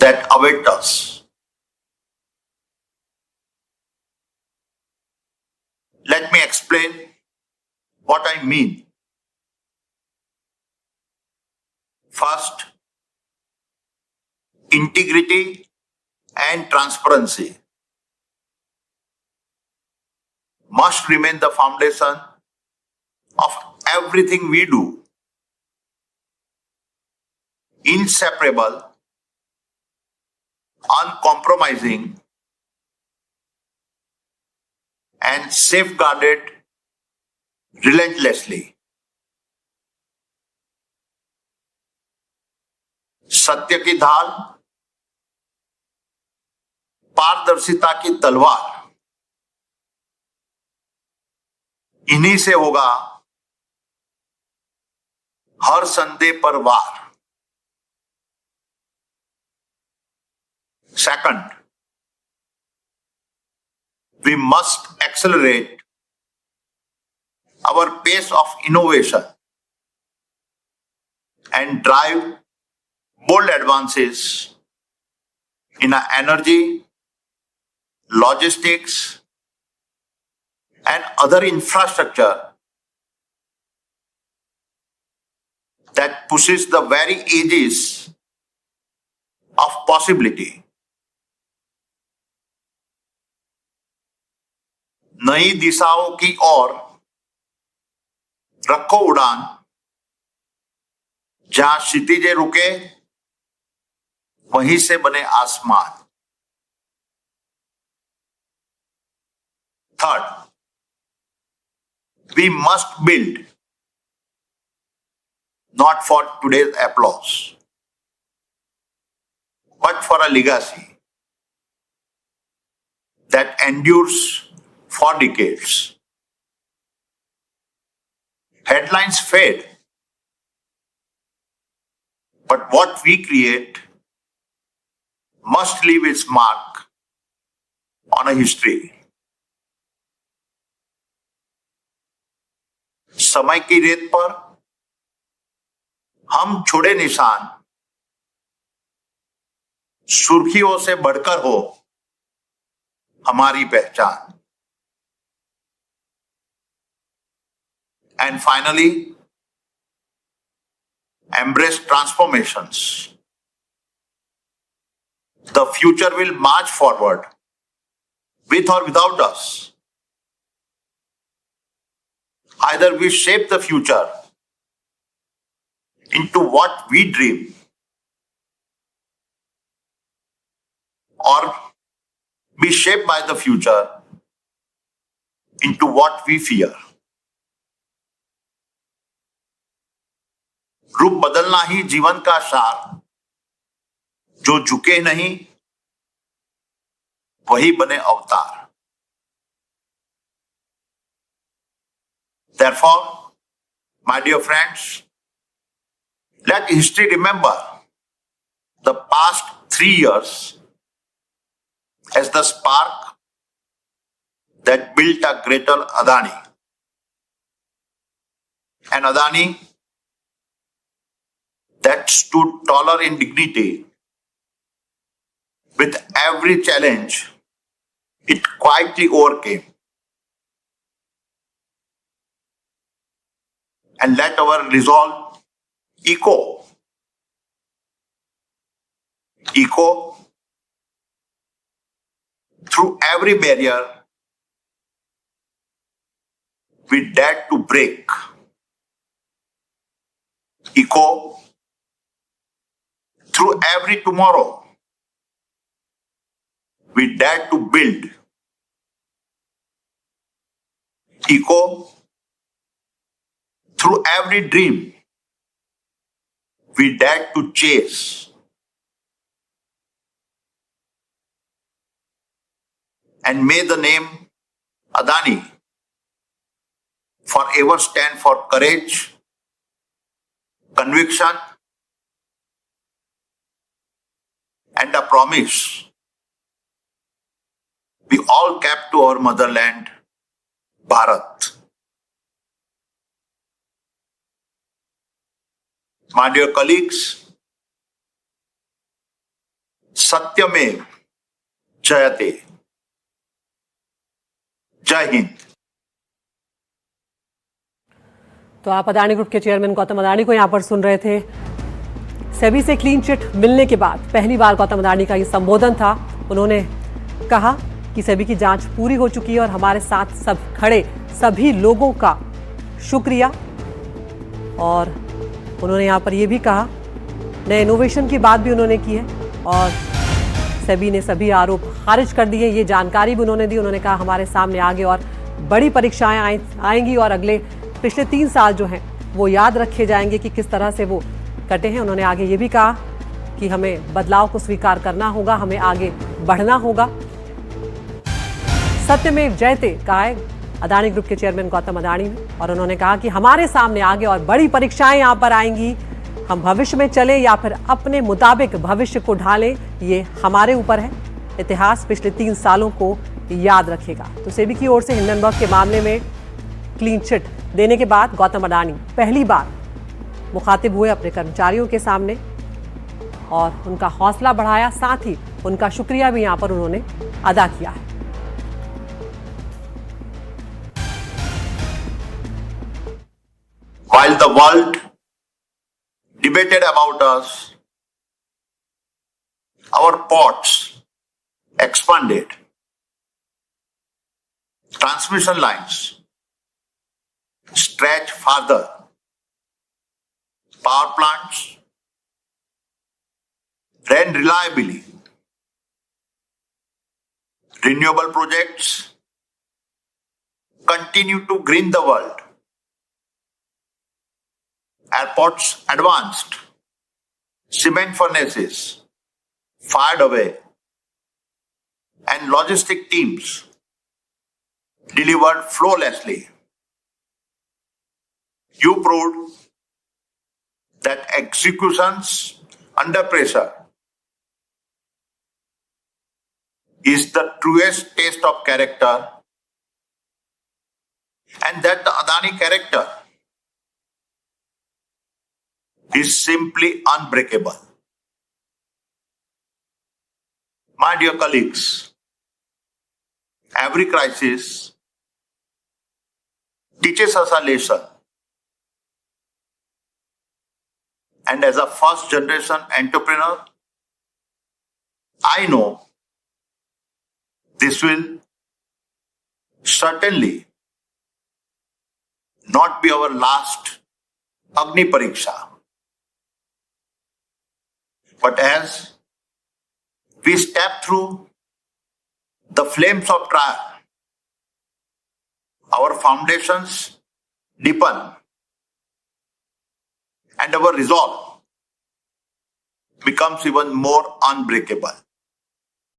that await us. Let me explain what I mean. First, integrity and transparency must remain the foundation of everything we do. Inseparable, uncompromising, and safeguarded relentlessly. सत्य की ढाल, पारदर्शिता की तलवार, इन्हीं से होगा हर संदेह पर वार. Second, we must accelerate our pace of innovation and drive bold advances in our energy, logistics, and other infrastructure that pushes the very edges of possibility. नई दिशाओं की ओर रखो उड़ान, जहां क्षितिजें रुके वहीं से बने आसमान. Third, we must build not for today's applause, but for a legacy that endures for decades. Headlines fade, but what we create must leave its mark on a history. समय की रेत पर हम छोड़े निशान, सुर्खियों से बढ़कर हो हमारी पहचान. And finally, embrace transformations. The future will march forward with or without us. Either we shape the future into what we dream, or be shaped by the future into what we fear. रूप बदलना ही जीवन का सार, जो झुके नहीं वही बने अवतार. Therefore, my dear friends, let history remember the past 3 years as the spark that built a greater Adani. An Adani that stood taller in dignity with every challenge it quietly overcame. And let our resolve echo through every barrier we dared to break. Echo through every tomorrow we dared to build. Echo through every dream we dared to chase. And may the name Adani forever stand for courage, conviction, and a promise we all kept to our motherland, Bharat. My dear colleagues, सत्यमेव जयते। जय हिंद। तो आप Adani group के chairman Gautam Adani को यहां पर सुन रहे थे। सेबी से क्लीन चिट मिलने के बाद पहली बार गौतम अदानी का ये संबोधन था। उन्होंने कहा कि सेबी की जांच पूरी हो चुकी है और हमारे साथ सब खड़े सभी लोगों का शुक्रिया। और उन्होंने यहाँ पर यह भी कहा, नए इनोवेशन की बात भी उन्होंने की है और सेबी ने सभी आरोप खारिज कर दिए। ये जानकारी भी उन्होंने दी। उन्होंने कहा हमारे सामने आगे और बड़ी परीक्षाएं आएंगी और अगले पिछले 3 साल जो हैं वो याद रखे जाएंगे कि किस तरह से वो कटे हैं। उन्होंने आगे ये भी कहा कि हमें बदलाव को स्वीकार करना होगा, हमें आगे बढ़ना होगा। सत्यमेव जयते कहा है अदानी ग्रुप के चेयरमैन गौतम अदानी ने। और उन्होंने कहा कि हमारे सामने आगे और बड़ी परीक्षाएं यहां पर आएंगी। हम भविष्य में चले या फिर अपने मुताबिक भविष्य को ढालें, ये हमारे ऊपर है। इतिहास पिछले 3 सालों को याद रखेगा। तो सेबी की ओर से हिंडनबर्ग के मामले में क्लीन चिट देने के बाद गौतम अडानी पहली बार मुखातिब हुए अपने कर्मचारियों के सामने और उनका हौसला बढ़ाया, साथ ही उनका शुक्रिया भी यहां पर उन्होंने अदा किया है। While the world debated about us, our ports expanded, transmission lines stretch farther, power plants ran reliably, renewable projects continue to green the world, airports advanced, cement furnaces fired away, and logistic teams delivered flawlessly. You proved that executions under pressure is the truest test of character, and that the Adani character is simply unbreakable. My dear colleagues, every crisis teaches us a lesson. And as a first generation entrepreneur, I know this will certainly not be our last Agni Pariksha. But as we step through the flames of trial, our foundations deepen and our resolve becomes even more unbreakable.